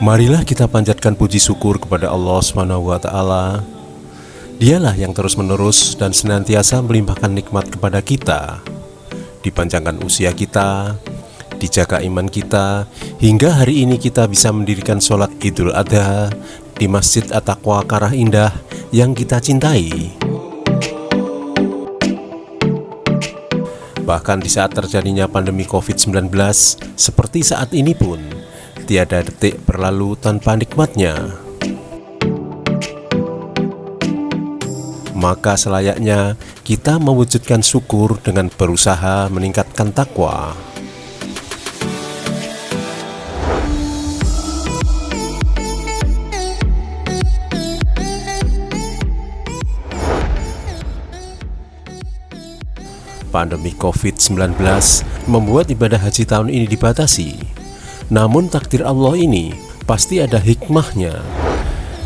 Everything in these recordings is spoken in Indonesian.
Marilah kita panjatkan puji syukur kepada Allah SWT. Dialah yang terus-menerus dan senantiasa melimpahkan nikmat kepada kita, dipanjangkan usia kita, dijaga iman kita, hingga hari ini kita bisa mendirikan sholat Idul Adha di Masjid At-Taqwa Karah Indah yang kita cintai. Bahkan di saat terjadinya pandemi COVID-19 seperti saat ini pun, tiada detik berlalu tanpa nikmatnya. Maka selayaknya kita mewujudkan syukur dengan berusaha meningkatkan takwa. Pandemi COVID-19 membuat ibadah haji tahun ini dibatasi. Namun takdir Allah ini pasti ada hikmahnya.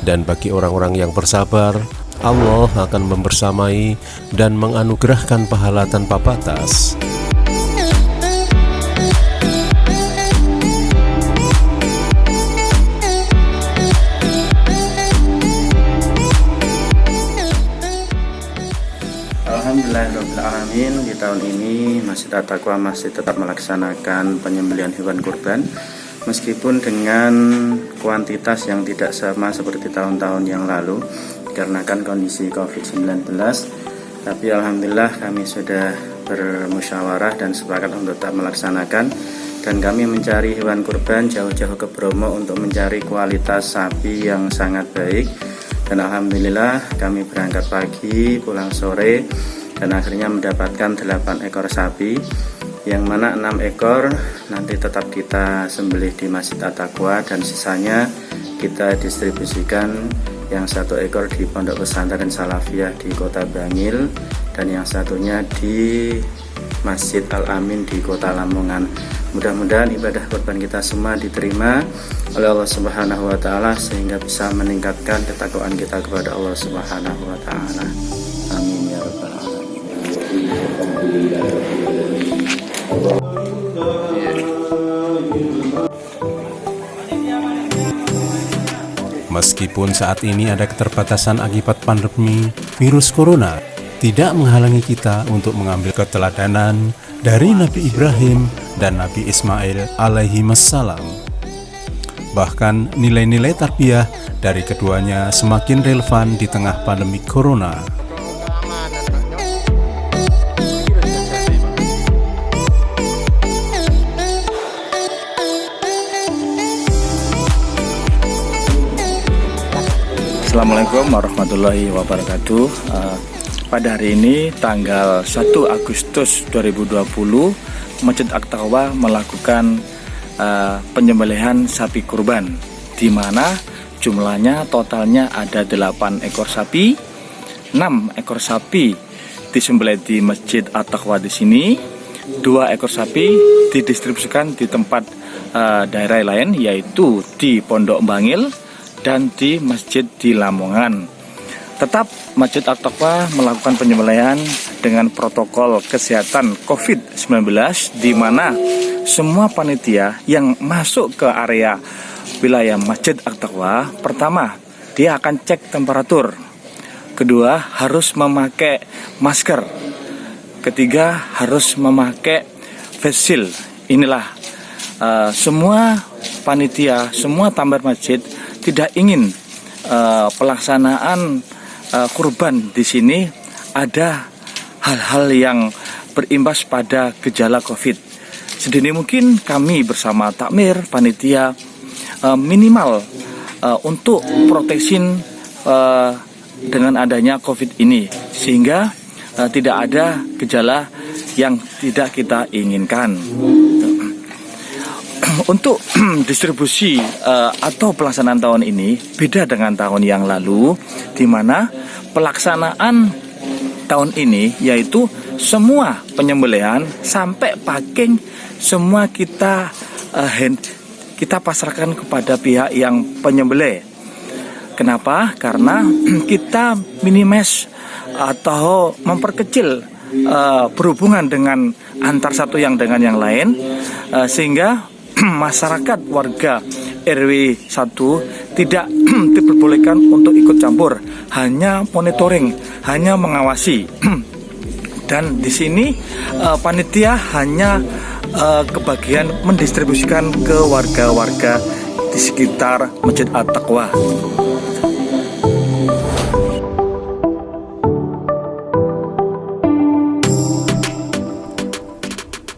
Dan bagi orang-orang yang bersabar, Allah akan membersamai dan menganugerahkan pahala tanpa batas. Alhamdulillahirrahmanirrahim. Di tahun ini Masjid At-Taqwa masih tetap melaksanakan penyembelihan hewan kurban, meskipun dengan kuantitas yang tidak sama seperti tahun-tahun yang lalu dikarenakan kondisi COVID-19. Tapi alhamdulillah kami sudah bermusyawarah dan sepakat untuk tetap melaksanakan, dan kami mencari hewan kurban jauh-jauh ke Bromo untuk mencari kualitas sapi yang sangat baik. Dan alhamdulillah kami berangkat pagi, pulang sore, dan akhirnya mendapatkan 8 ekor sapi, yang mana 6 ekor nanti tetap kita sembelih di Masjid At-Taqwa dan sisanya kita distribusikan, yang 1 ekor di Pondok Pesantren Salafiyah di Kota Bangil dan yang satunya di Masjid Al-Amin di Kota Lamongan. Mudah-mudahan ibadah kurban kita semua diterima oleh Allah Subhanahu wa taala sehingga bisa meningkatkan ketakwaan kita kepada Allah Subhanahu wa taala. Amin ya rabbal alamin. Meskipun saat ini ada keterbatasan akibat pandemi virus corona, tidak menghalangi kita untuk mengambil keteladanan dari Nabi Ibrahim dan Nabi Ismail alaihimassalam. Bahkan nilai-nilai tarbiyah dari keduanya semakin relevan di tengah pandemi corona. Assalamualaikum warahmatullahi wabarakatuh. Pada hari ini tanggal 1 Agustus 2020, Masjid At-Taqwa melakukan penyembelihan sapi kurban, di mana jumlahnya totalnya ada 8 ekor sapi. 6 ekor sapi disembelih di Masjid At-Taqwa di sini. 2 ekor sapi didistribusikan di tempat daerah lain, yaitu di Pondok Bangil dan di masjid di Lamongan. Tetap Masjid At-Taqwa melakukan penyembelihan dengan protokol kesehatan COVID-19, di mana semua panitia yang masuk ke area wilayah Masjid At-Taqwa, pertama dia akan cek temperatur, kedua harus memakai masker, ketiga harus memakai face shield. Inilah semua panitia, semua tamir masjid tidak ingin pelaksanaan kurban di sini ada hal-hal yang berimbas pada gejala COVID. Sedini mungkin kami bersama takmir, panitia minimal untuk proteksin dengan adanya COVID ini, sehingga tidak ada gejala yang tidak kita inginkan. Untuk distribusi atau pelaksanaan tahun ini beda dengan tahun yang lalu, di mana pelaksanaan tahun ini yaitu semua penyembelihan sampai packing semua kita pasrahkan kepada pihak yang penyembelih. Kenapa? Karena kita minimize atau memperkecil berhubungan dengan antar satu yang dengan yang lain, sehingga masyarakat warga RW 1 tidak diperbolehkan untuk ikut campur, hanya monitoring, hanya mengawasi. Dan di sini panitia hanya kebagian mendistribusikan ke warga-warga di sekitar Masjid At-Taqwa.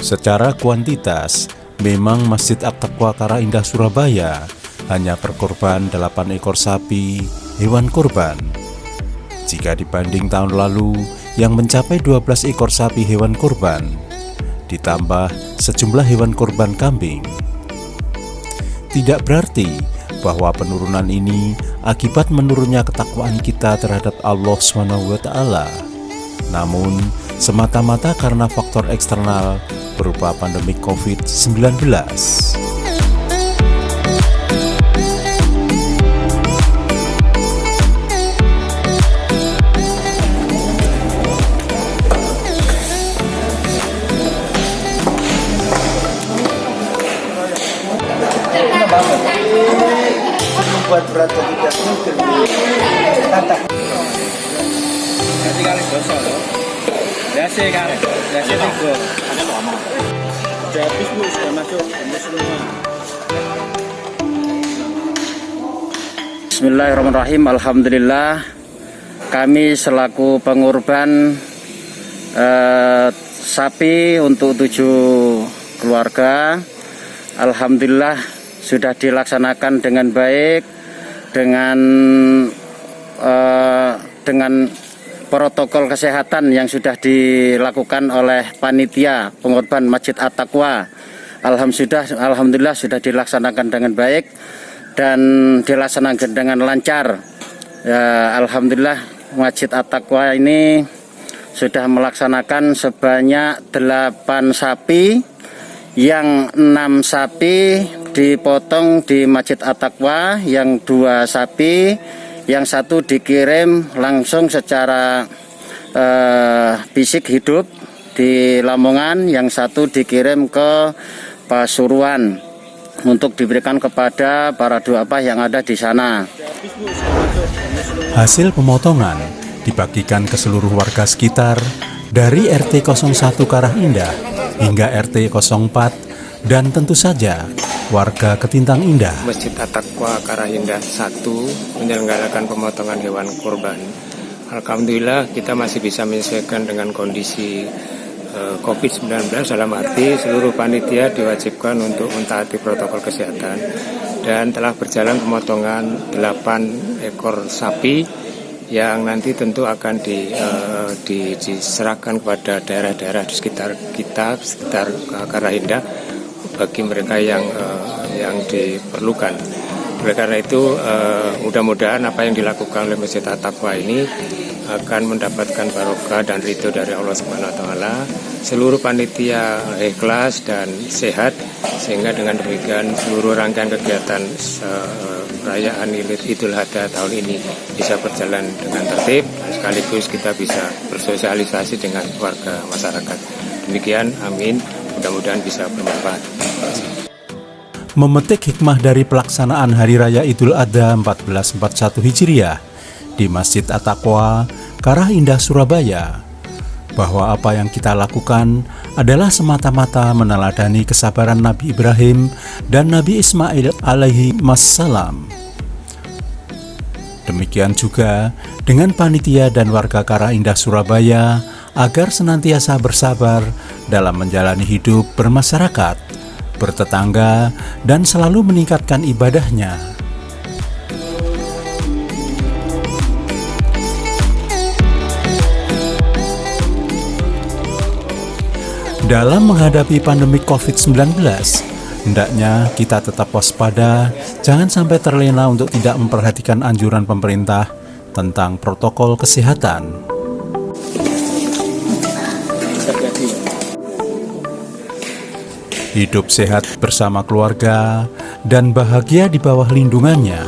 Secara kuantitas, memang Masjid At-Taqwa Karah Indah Surabaya hanya berkorban 8 ekor sapi hewan kurban. Jika dibanding tahun lalu yang mencapai 12 ekor sapi hewan kurban, ditambah sejumlah hewan kurban kambing. Tidak berarti bahwa penurunan ini akibat menurunnya ketakwaan kita terhadap Allah SWT, namun semata-mata karena faktor eksternal berupa pandemi COVID-19. Buat berat tidak mungkin kata. Jadi kali dosa loh. Biasa kan, biasa tiga. Udah habis bu, sudah masuk semua. Bismillahirrahmanirrahim. Alhamdulillah, kami selaku pengurban sapi untuk 7 keluarga, alhamdulillah sudah dilaksanakan dengan baik, dengan protokol kesehatan yang sudah dilakukan oleh panitia pengorban Masjid At-Taqwa. Alhamdulillah sudah dilaksanakan dengan baik dan dilaksanakan dengan lancar. Alhamdulillah Masjid At-Taqwa ini sudah melaksanakan sebanyak 8 sapi, yang 6 sapi dipotong di Masjid At-Taqwa, yang 2 sapi, yang 1 dikirim langsung secara fisik hidup di Lamongan, yang 1 dikirim ke Pasuruan untuk diberikan kepada para du'afa yang ada di sana. Hasil pemotongan dibagikan ke seluruh warga sekitar dari RT 01 Karah Indah hingga RT 04 dan tentu saja warga Ketintang Indah. Masjid At-Taqwa Karah Indah 1 menyelenggarakan pemotongan hewan kurban. Alhamdulillah kita masih bisa menyesuaikan dengan kondisi COVID-19, dalam arti seluruh panitia diwajibkan untuk mentaati protokol kesehatan, dan telah berjalan pemotongan 8 ekor sapi yang nanti tentu akan diserahkan kepada daerah-daerah di sekitar kita, sekitar Karah Indah, bagi mereka yang diperlukan. Oleh karena itu mudah-mudahan apa yang dilakukan oleh Masjid At-Taqwa ini akan mendapatkan barokah dan ridho dari Allah Subhanahu wa taala. Seluruh panitia ikhlas dan sehat, sehingga dengan demikian seluruh rangkaian kegiatan perayaan Idul Adha tahun ini bisa berjalan dengan tertib, dan sekaligus kita bisa bersosialisasi dengan warga masyarakat. Demikian, amin. Mudah-mudahan bisa bermanfaat. Memetik hikmah dari pelaksanaan Hari Raya Idul Adha 1441 Hijriah di Masjid At-Taqwa Karah Indah Surabaya, bahwa apa yang kita lakukan adalah semata-mata meneladani kesabaran Nabi Ibrahim dan Nabi Ismail alaihi wassalam. Demikian juga dengan panitia dan warga Karah Indah Surabaya agar senantiasa bersabar dalam menjalani hidup bermasyarakat, bertetangga, dan selalu meningkatkan ibadahnya. Dalam menghadapi pandemi COVID-19, hendaknya kita tetap waspada, jangan sampai terlena untuk tidak memperhatikan anjuran pemerintah tentang protokol kesehatan. Hidup sehat bersama keluarga dan bahagia di bawah lindungannya.